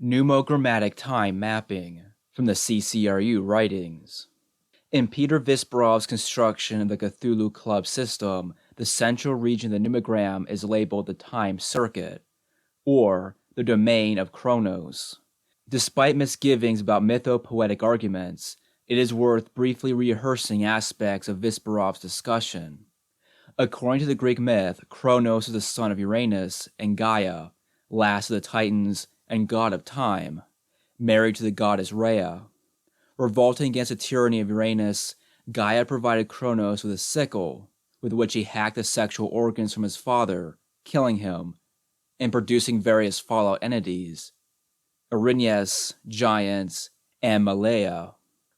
Numogrammatic Time-Mapping from the CCRU Writings. In Peter Visbarov's construction of the Cthulhu Club system, the central region of the numogram is labeled the time circuit, or the domain of Kronos. Despite misgivings about mythopoetic arguments, it is worth briefly rehearsing aspects of Visbarov's discussion. According to the Greek myth, Kronos is the son of Uranus and Gaia, last of the Titans and god of time, married to the goddess Rhea. Revolting against the tyranny of Uranus, Gaia provided Kronos with a sickle, with which he hacked the sexual organs from his father, killing him, and producing various fallout entities, Erinyes, giants, and Malaya.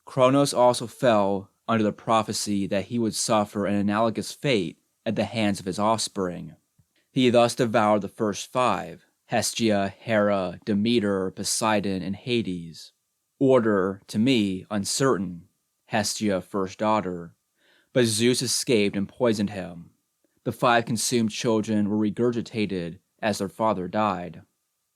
Kronos also fell under the prophecy that he would suffer an analogous fate at the hands of his offspring. He thus devoured the first five: Hestia, Hera, Demeter, Poseidon, and Hades. Order, to me, uncertain. Hestia, first daughter. But Zeus escaped and poisoned him. The five consumed children were regurgitated as their father died.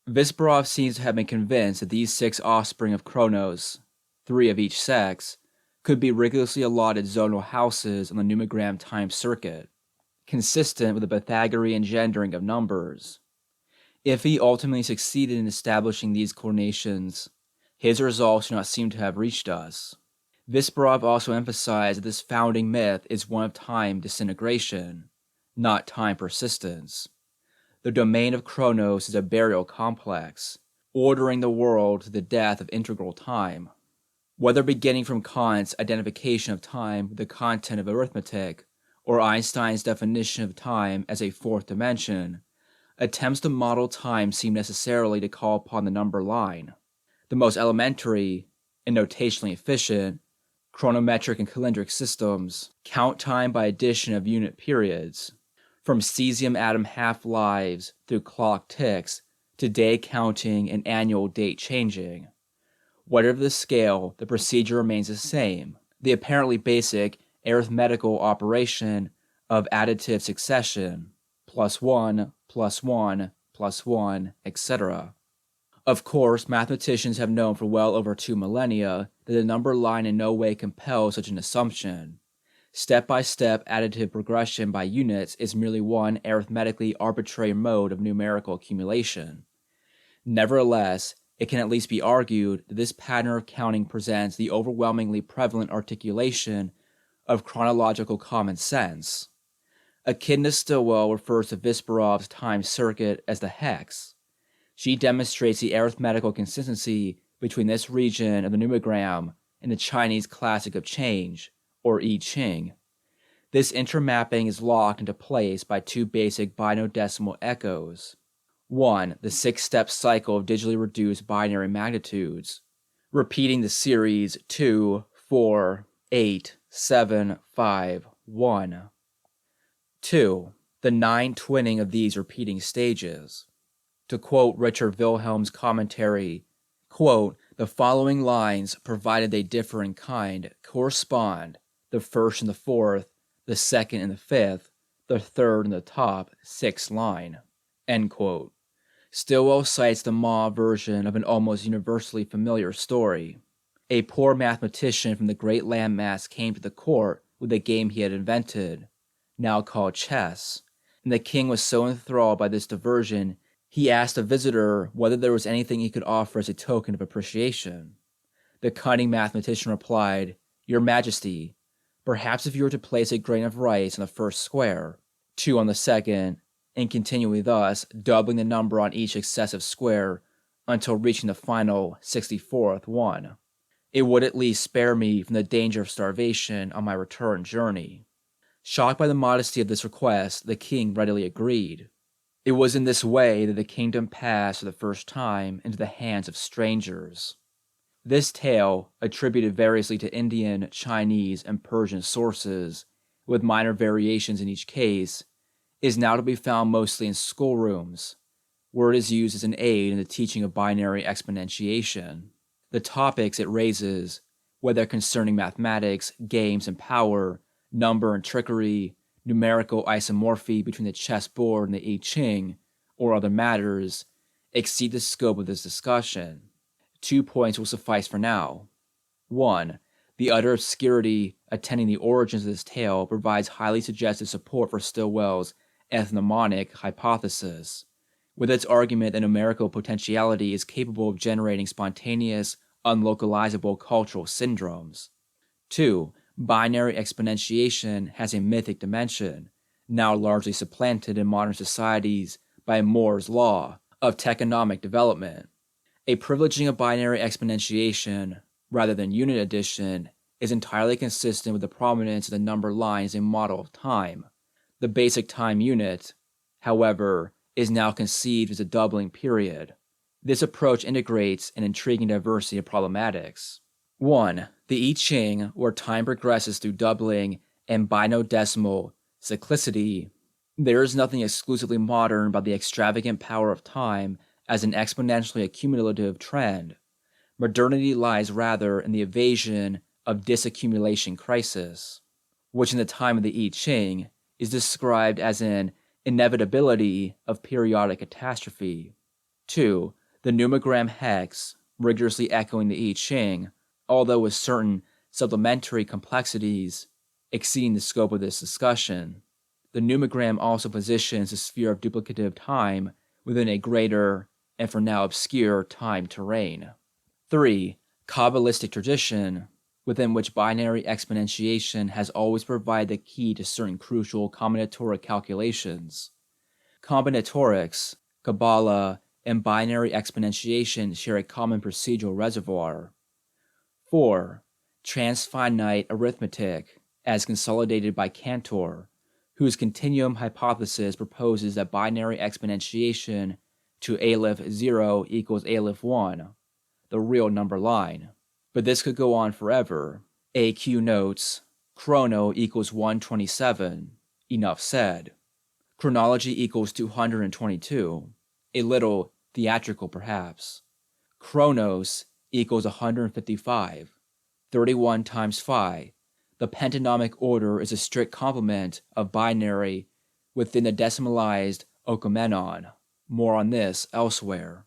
Visbarov seems to have been convinced that these six offspring of Kronos, three of each sex, could be rigorously allotted zonal houses on the numogram time circuit, consistent with the Pythagorean gendering of numbers. If he ultimately succeeded in establishing these coordinations, his results do not seem to have reached us. Visbarov also emphasized that this founding myth is one of time disintegration, not time persistence. The domain of Kronos is a burial complex, ordering the world to the death of integral time. Whether beginning from Kant's identification of time with the content of arithmetic, or Einstein's definition of time as a fourth dimension, attempts to model time seem necessarily to call upon the number line. The most elementary and notationally efficient chronometric and calendric systems count time by addition of unit periods, from cesium atom half-lives through clock ticks to day counting and annual date changing. Whatever the scale, the procedure remains the same: the apparently basic arithmetical operation of additive succession, +1, +1, +1, etc. Of course, mathematicians have known for well over 2 millennia that the number line in no way compels such an assumption. Step-by-step additive progression by units is merely one arithmetically arbitrary mode of numerical accumulation. Nevertheless, it can at least be argued that this pattern of counting presents the overwhelmingly prevalent articulation of chronological common sense. Echidna Stillwell refers to Visbarov's time circuit as the hex. She demonstrates the arithmetical consistency between this region of the numogram and the Chinese classic of change, or I Ching. This intermapping is locked into place by two basic binodecimal echoes. 1. The 6-step cycle of digitally reduced binary magnitudes, repeating the series 2, 4, 8, 7, 5, 1. 2. The 9 twinning of these repeating stages. To quote Richard Wilhelm's commentary, quote, "The following lines, provided they differ in kind, correspond: the first and the fourth, the second and the fifth, the third and the top 6th line." End quote. Stillwell cites the Ma version of an almost universally familiar story. A poor mathematician from the great landmass came to the court with a game he had invented, now called chess, and the king was so enthralled by this diversion he asked the visitor whether there was anything he could offer as a token of appreciation. The cunning mathematician replied, "Your Majesty, perhaps if you were to place a grain of rice on the first square, 2 on the second, and continually thus, doubling the number on each successive square until reaching the final 64th one, it would at least spare me from the danger of starvation on my return journey." Shocked by the modesty of this request, the king readily agreed. It was in this way that the kingdom passed for the first time into the hands of strangers. This tale, attributed variously to Indian, Chinese, and Persian sources, with minor variations in each case, is now to be found mostly in schoolrooms, where it is used as an aid in the teaching of binary exponentiation. The topics it raises, whether concerning mathematics, games and power, number and trickery, numerical isomorphy between the chessboard and the I Ching, or other matters, exceed the scope of this discussion. 2 points will suffice for now. 1. The utter obscurity attending the origins of this tale provides highly suggestive support for Stilwell's ethnonymic hypothesis, with its argument that numerical potentiality is capable of generating spontaneous, unlocalizable cultural syndromes. 2. Binary exponentiation has a mythic dimension, now largely supplanted in modern societies by Moore's law of techonomic development. A privileging of binary exponentiation, rather than unit addition, is entirely consistent with the prominence of the number line as a model of time. The basic time unit, however, is now conceived as a doubling period. This approach integrates an intriguing diversity of problematics. 1. The I Ching, where time progresses through doubling and binodecimal cyclicity. There is nothing exclusively modern about the extravagant power of time as an exponentially accumulative trend. Modernity lies rather in the evasion of disaccumulation crisis, which in the time of the I Ching is described as an inevitability of periodic catastrophe. 2. The numogram hex, rigorously echoing the I Ching, although with certain supplementary complexities exceeding the scope of this discussion. The numogram also positions the sphere of duplicative time within a greater, and for now obscure, time terrain. 3. Kabbalistic tradition, within which binary exponentiation has always provided the key to certain crucial combinatoric calculations. Combinatorics, Kabbalah, and binary exponentiation share a common procedural reservoir. 4. Transfinite arithmetic, as consolidated by Cantor, whose continuum hypothesis proposes that binary exponentiation to aleph 0 equals aleph 1, the real number line. But this could go on forever. AQ notes, chrono equals 127, enough said. Chronology equals 222, a little theatrical perhaps. Kronos equals 155, 31 times phi. The pentanomic order is a strict complement of binary within the decimalized Okomenon. More on this elsewhere.